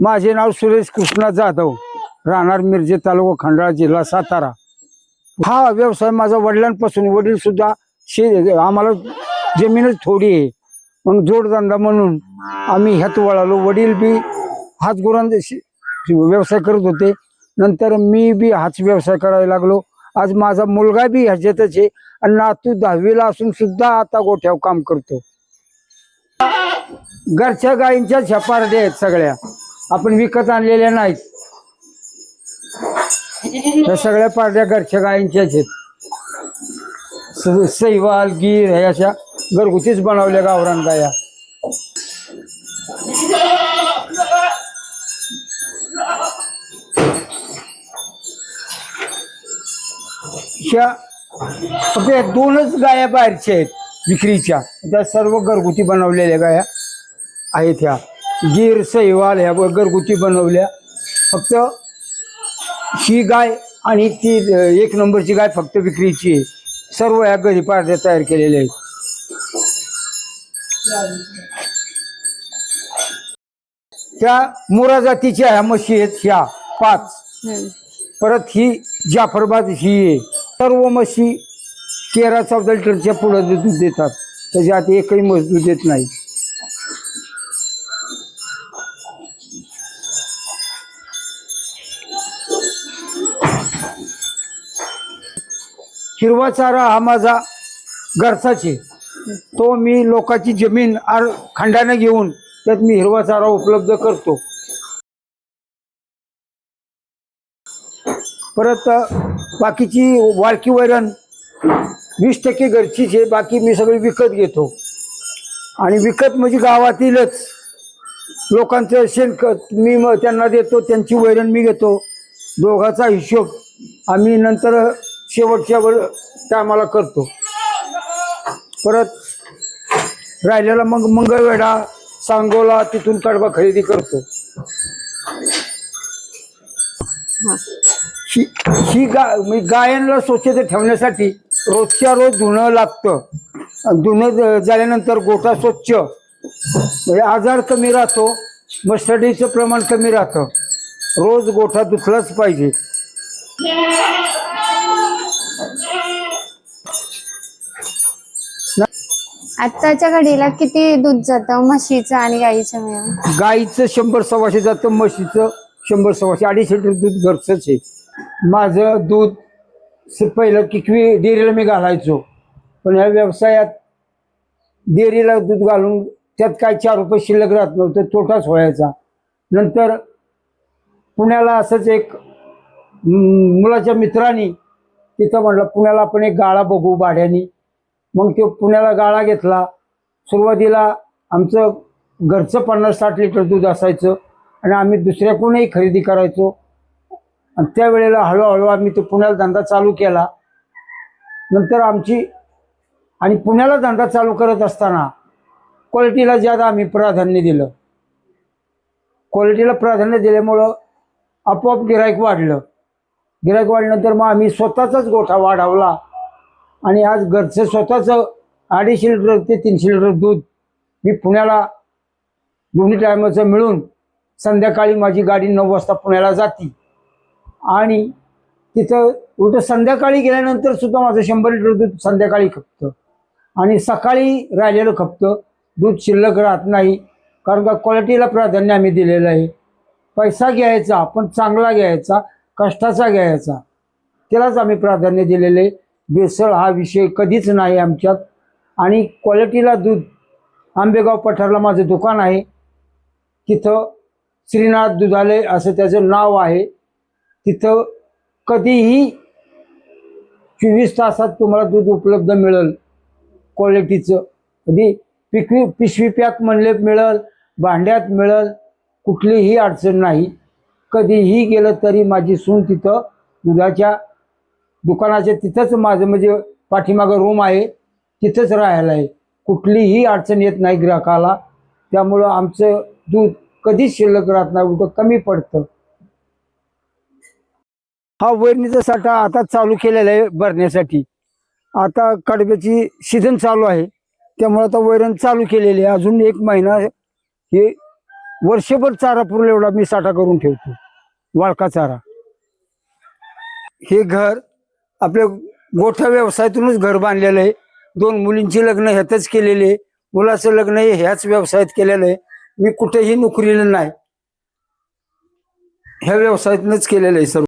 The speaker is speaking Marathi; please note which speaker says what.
Speaker 1: माझे नाव सुरेश कृष्णा जाधव, राहणार मिरजे, तालुका खंडाळा, जिल्हा सातारा। हा व्यवसाय माझा वडिलांपासून, वडील सुद्धा आम्हाला जमीनच थोडी आहे, मग जोडधंदा म्हणून आम्ही ह्यात वळालो। वडील बी हातगुरांचा व्यवसाय करत होते, नंतर मी बी हाच व्यवसाय करायला लागलो। आज माझा मुलगा बी ह्याच्यातच आहे आणि नातू 10वीला असून सुद्धा आता गोठ्यावर काम करतो। घरच्या गायींच्या झपारड्या आहेत सगळ्या, आपण विकत आणलेल्या नाहीत। त्या सगळ्या पारड्या घरच्या गायींच्याच आहेत। सहीवाल, गीर ह्या अशा घरगुतीच बनवल्या गावरान गाया। ह्या फक्त दोनच गाया बाहेरच्या आहेत विक्रीच्या, त्या सर्व घरगुती बनवलेल्या गाया आहेत। ह्या गीर, सहीवाल ह्या घरगुती बनवल्या। फक्त ही गाय आणि ती 1 नंबरची गाय फक्त विक्रीची आहे। सर्व ह्या घरी पारड्या तयार केलेल्या आहेत। त्या मोरा जातीच्या ह्या म्हशी आहेत, ह्या 5। परत ही जाफराबाद ही आहे। सर्व म्हशी 13-14 लिटरच्या पुढे दूध देतात, त्याच्या आत एकही म्हस दूध देत नाही। हिरवा चारा हा माझा घरचाच आहे, तो मी लोकांची जमीन खंडाने घेऊन त्यात मी हिरवा चारा उपलब्ध करतो। परत बाकीची वाळकी वैरण 20% घरचीच आहे, बाकी मी सगळी विकत घेतो। आणि विकत म्हणजे गावातीलच लोकांचं शेणखत मी त्यांना देतो, त्यांची वैरण मी घेतो। दोघाचा हिशोब आम्ही नंतर शेवटच्या टायमाला करतो। परत राहिलेला मग मंगळवेढा, सांगोला तिथून कडबा खरेदी करतो। ही गायांना स्वच्छता ठेवण्यासाठी रोजच्या रोज धुणं लागतं। धुणं झाल्यानंतर गोठा स्वच्छ, म्हणजे आजार कमी राहतो, मस्टडीचं प्रमाण कमी राहतं। रोज गोठा धुतलाच पाहिजे।
Speaker 2: आताच्या घडीला किती दूध जातं म्हशीचं आणि गाईचं मिळून?
Speaker 1: गाईचं 100-125 जातं, म्हशीचं 100-125, 250 लिटर दूध घरचंच आहे। माझं दूध पहिलं किकवी डेअरीला मी घालायचो, पण ह्या व्यवसायात डेअरीला दूध घालून त्यात काय 4 रुपये शिल्लक राहत नव्हतं, तोटाच व्हायचा। नंतर पुण्याला असंच एक मुलाच्या मित्रांनी तिथं म्हटलं पुण्याला आपण एक गाळा बघू भाड्याने। मग तो पुण्याला गाळा घेतला। सुरुवातीला आमचं घरचं 50-60 लिटर दूध असायचं आणि आम्ही दुसऱ्याकडूनही खरेदी करायचो। आणि त्यावेळेला हळूहळू आम्ही तो पुण्याला धंदा चालू केला। नंतर आणि पुण्याला धंदा चालू करत असताना क्वालिटीला ज्यादा आम्ही प्राधान्य दिलं। क्वालिटीला प्राधान्य दिल्यामुळं आपोआप गिराईक वाढलं। गिराईक वाढल्यानंतर मग आम्ही स्वतःचाच गोठा वाढवला आणि आज घरचं स्वतःचं 250 लिटर ते 300 लिटर दूध मी पुण्याला दोन्ही टायमाचं मिळून संध्याकाळी माझी गाडी 9 वाजता पुण्याला जाते आणि तिथं उलट संध्याकाळी गेल्यानंतर सुद्धा माझं 100 लिटर दूध संध्याकाळी खपतं आणि सकाळी राहिलेलं खपतं। दूध शिल्लक राहत नाही, कारण का क्वालिटीला प्राधान्य आम्ही दिलेलं आहे। पैसा घ्यायचा पण चांगला घ्यायचा, कष्टाचा घ्यायचा, त्यालाच आम्ही प्राधान्य दिलेलं आहे। भेसळ हा विषय कधीच नाही आमच्यात। आणि क्वालिटीला दूध, आंबेगाव पठारला माझं दुकान आहे, तिथं श्रीनाथ दुधालय असं त्याचं नाव आहे। तिथं कधीही 24 तासात तुम्हाला दूध उपलब्ध मिळेल क्वालिटीचं। कधी पिशवी पॅक म्हणले मिळेल, भांड्यात मिळेल, कुठलीही अडचण नाही। कधीही गेलं तरी माझी सून तिथं दुधाच्या दुकानाच्या तिथंच माझं म्हणजे पाठीमागं रूम आहे, तिथंच राहायला आहे। कुठलीही अडचण येत नाही ग्राहकाला, त्यामुळं आमचं दूध कधीच शिल्लक राहत नाही, उलट कमी पडतं। हा वैरणीचा साठा आता चालू केलेला आहे भरण्यासाठी। आता कडब्याची सीझन चालू आहे, त्यामुळे आता वैरण चालू केलेली आहे। अजून 1 महिना हे वर्षभर चारा पुरला एवढा मी साठा करून ठेवतो, वाळका चारा. हे घर आपल्या गोठा व्यवसायातूनच घर बांधलेलं आहे. 2 मुलींची लग्न ह्यातच केलेले, मुलाचं लग्न हे ह्याच व्यवसायात केलेलं आहे. मी कुठेही नोकरीला नाही, ह्या व्यवसायातूनच केलेलं आहे सर्व.